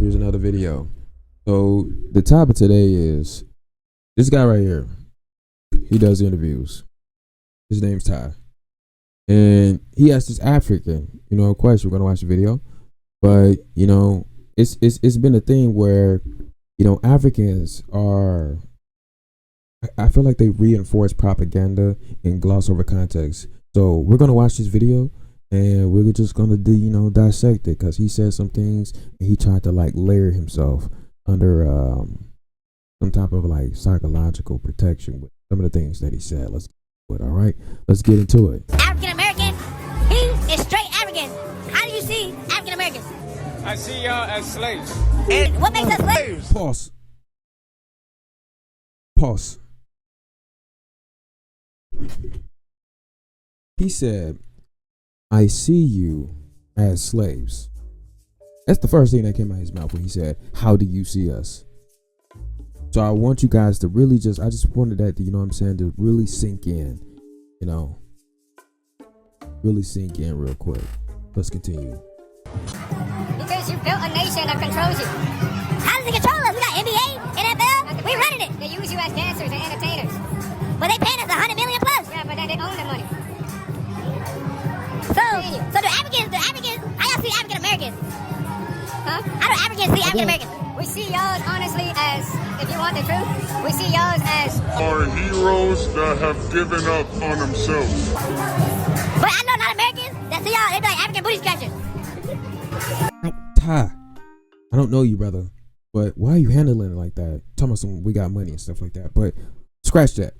Here's another video. So the topic today is this guy right here. He does interviews. His name's Ty, and he asked this African, question. We're gonna watch the video, but it's been a thing where Africans are. I feel like they reinforce propaganda and gloss over context. So we're gonna watch this video, and we're just gonna dissect it, because he said some things and he tried to layer himself under some type of psychological protection with some of the things that he said. Let's get into it. African American, he is straight African. How do you see African Americans? I see y'all as slaves. And what makes us slaves? Pause. He said, I see you as slaves. That's the first thing that came out of his mouth when he said, how do you see us? So I want you guys to really I just wanted that to, to really sink in, really sink in real quick. Let's continue. Because you built a nation that controls you. How does it control us? We got NBA, NFL, we running it. They use you as dancers and entertainers. But they paying us $100 million plus. Yeah, but then they own the money. So the Africans, how y'all see African Americans? Huh? How do Africans see African Americans? We see y'all honestly as, if you want the truth, we see y'all as are heroes that have given up on themselves. But I know not Americans that see y'all, they be like African booty scratchers. Ty, I don't know you, brother, but why are you handling it like that? Talking about we got money and stuff like that, but scratch that.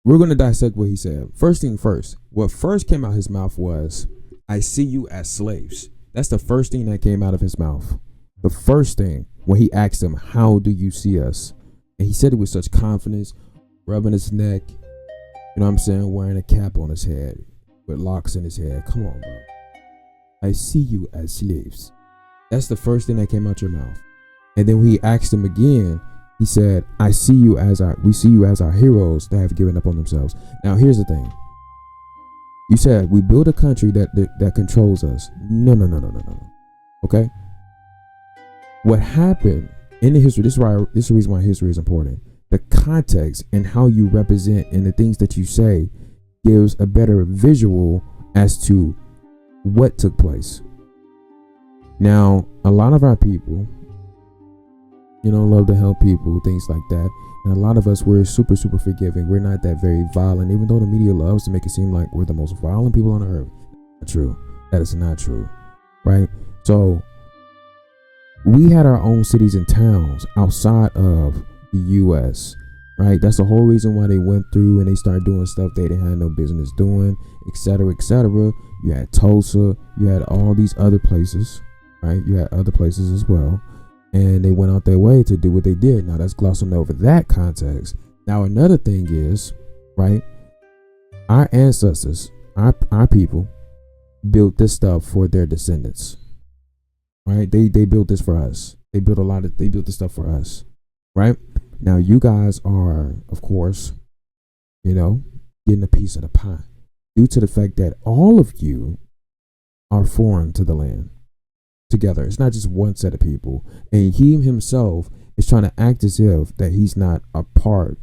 We're going to dissect what he said. First thing first, what first came out his mouth was, I see you as slaves. That's the first thing that came out of his mouth. The first thing when he asked him, how do you see us? And he said it with such confidence, rubbing his neck, wearing a cap on his head with locks in his head. Come on, bro. I see you as slaves. That's the first thing that came out your mouth. And then when he asked him again, he said, we see you as our heroes that have given up on themselves. Now, here's the thing. You said we build a country that controls us. No. Okay? What happened in the history, this is the reason why history is important. The context and how you represent and the things that you say gives a better visual as to what took place. Now, a lot of our people, love to help people, things like that. And a lot of us, we're super, super forgiving. We're not that very violent, even though the media loves to make it seem like we're the most violent people on earth. Not true. That is not true. Right? So we had our own cities and towns outside of the US, right? That's the whole reason why they went through and they started doing stuff they didn't have no business doing, etc., etc. You had Tulsa, you had all these other places, right? You had other places as well. And they went out their way to do what they did. Now that's glossing over that context. Now another thing is, right, our ancestors, our people built this stuff for their descendants. Right? They built this for us. They built this stuff for us. Right? Now you guys are, of course, getting a piece of the pie due to the fact that all of you are foreign to the land. Together. It's not just one set of people, and he himself is trying to act as if that he's not a part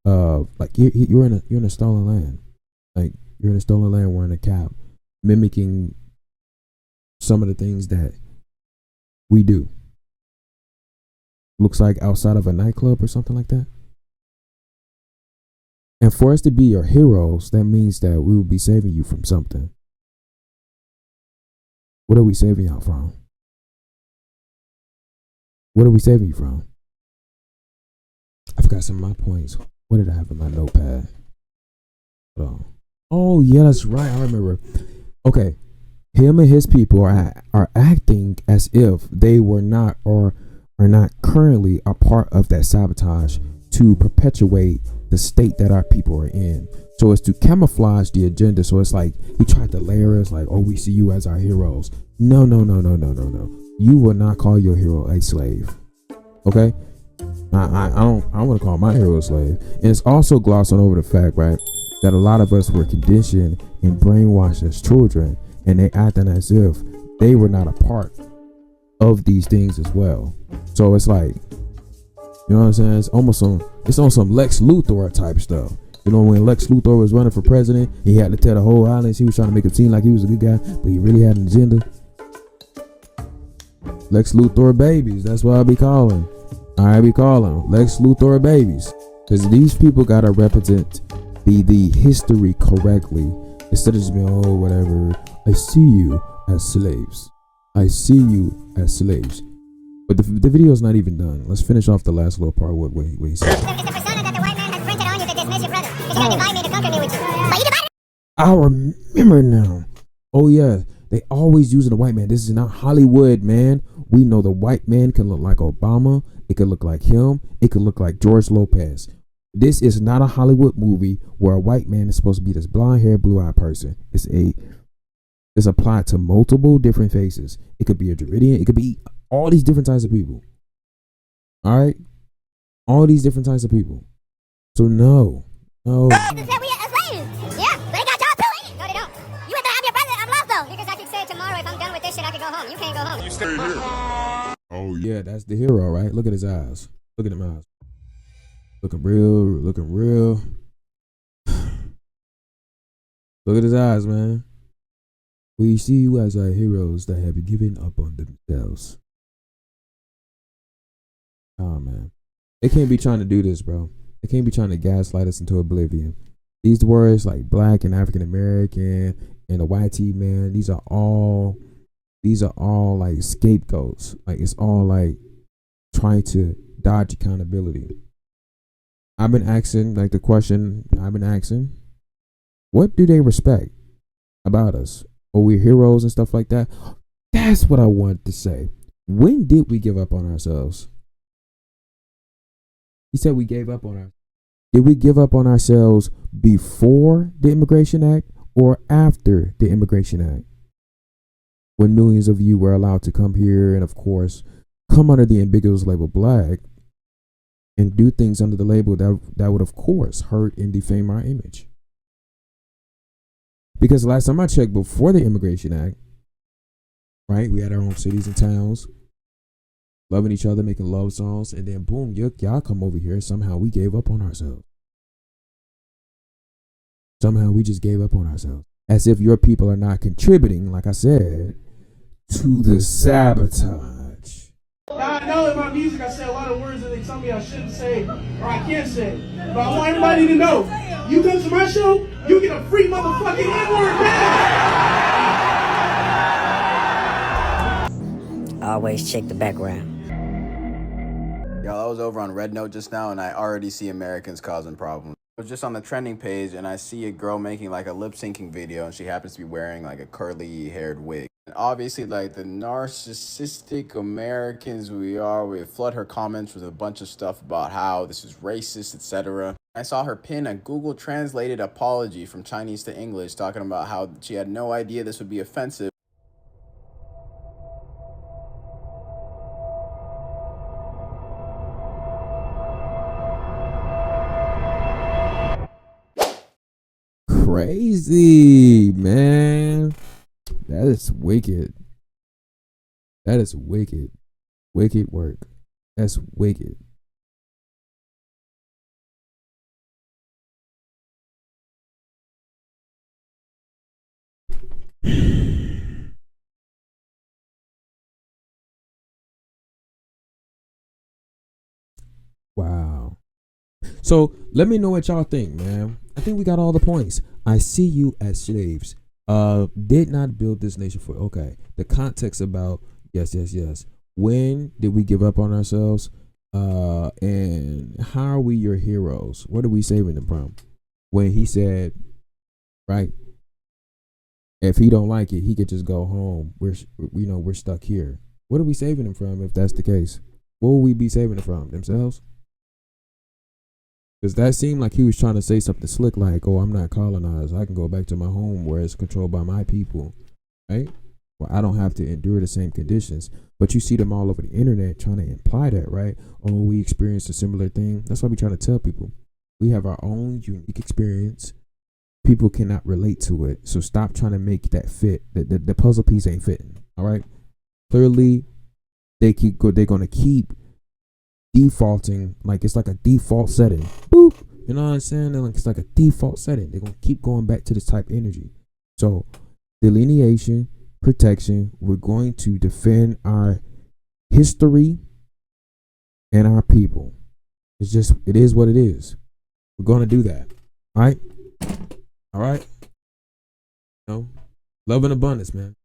of, you're in a stolen land, you're in a stolen land wearing a cap, mimicking some of the things that we do. Looks like outside of a nightclub or something like that. And for us to be your heroes, that means that we will be saving you from something. What are we saving y'all from? What are we saving you from? I forgot some of my points. What did I have in my notepad? Oh yeah, that's right. I remember. Okay. Him and his people are acting as if they were not or are not currently a part of that sabotage to perpetuate the state that our people are in. So it's to camouflage the agenda. So it's like he tried to layer us we see you as our heroes. No. You will not call your hero a slave. Okay? I don't want to call my hero a slave. And it's also glossing over the fact, right, that a lot of us were conditioned and brainwashed as children, and they acting as if they were not a part of these things as well. So it's like, you know what I'm saying? It's almost on some Lex Luthor type stuff. You know, when Lex Luthor was running for president, he had to tell the whole audience he was trying to make it seem like he was a good guy, but he really had an agenda. Lex Luthor babies, that's what I be calling. I be calling Lex Luthor babies, because these people gotta represent the history correctly instead of just being, oh, whatever. I see you as slaves. I see you as slaves. But the video's not even done. Let's finish off the last little part with what he said. It's the persona that the white man has printed on you to dismiss your brother. Because you're gonna divide me to conquer me with you. But you divided. I remember now. Oh yeah, they always using the white man. This is not Hollywood, man. We know the white man can look like Obama. It could look like him. It could look like George Lopez. This is not a Hollywood movie where a white man is supposed to be this blonde-haired, blue-eyed person. It's applied to multiple different faces. It could be a Dravidian. It could be all these different types of people. All right, all these different types of people. So no. Yeah, but they got y'all too. No, they don't. You went there, I'm your brother. I'm lost though. Because I could say tomorrow, if I'm done with this shit, I could go home. You can't go home. You stay here. Oh yeah. Yeah, that's the hero, right? Look at his eyes. Look at them eyes. Looking real. Look at his eyes, man. We see you as our heroes that have given up on themselves. Oh man, they can't be trying to do this, bro. They can't be trying to gaslight us into oblivion. These words like black and African American and the YT man, these are all like scapegoats. Like it's all like trying to dodge accountability. I've been asking, like the question I've been asking, what do they respect about us? Are we heroes and stuff like that? That's what I wanted to say. When did we give up on ourselves? He said we gave up on ourselves. Did we give up on ourselves before the Immigration Act or after the Immigration Act? When millions of you were allowed to come here and, of course, come under the ambiguous label black and do things under the label that would, of course, hurt and defame our image. Because last time I checked, before the Immigration Act, right, we had our own cities and towns, loving each other, making love songs, and then boom, y'all come over here. Somehow we gave up on ourselves. Somehow we just gave up on ourselves. As if your people are not contributing, like I said, to the sabotage. Now I know in my music I say a lot of words that they tell me I shouldn't say or I can't say. But I want everybody to know, you come to my show, you get a free motherfucking N-word, man! Always check the background. Y'all, I was over on Red Note just now, and I already see Americans causing problems. I was just on the trending page, and I see a girl making like a lip-syncing video, and she happens to be wearing like a curly-haired wig. And obviously, like the narcissistic Americans we flood her comments with a bunch of stuff about how this is racist, etc. I saw her pin a Google translated apology from Chinese to English, talking about how she had no idea this would be offensive. Crazy, man. That is wicked. That is wicked. Wicked work. That's wicked. Wow. So let me know what y'all think, man. I think we got all the points. I see you as slaves. Did not build this nation for. Okay. The context about yes. When did we give up on ourselves? And how are we your heroes? What are we saving them from? When he said, right, if he don't like it, he could just go home. We're stuck here. What are we saving them from if that's the case? What will we be saving them from? Themselves? Because that seemed like he was trying to say something slick like, oh, I'm not colonized. I can go back to my home where it's controlled by my people, right? Well, I don't have to endure the same conditions. But you see them all over the internet trying to imply that, right? Oh, we experienced a similar thing. That's why we try to tell people. We have our own unique experience. People cannot relate to it. So stop trying to make that fit. The puzzle piece ain't fitting, all right? Clearly, they're gonna keep defaulting, like it's like a default setting. Boop. You know what I'm saying? It's like a default setting. They're gonna keep going back to this type of energy. So delineation, protection, we're going to defend our history and our people. It is what it is. We're gonna do that. All right. Love and abundance, man.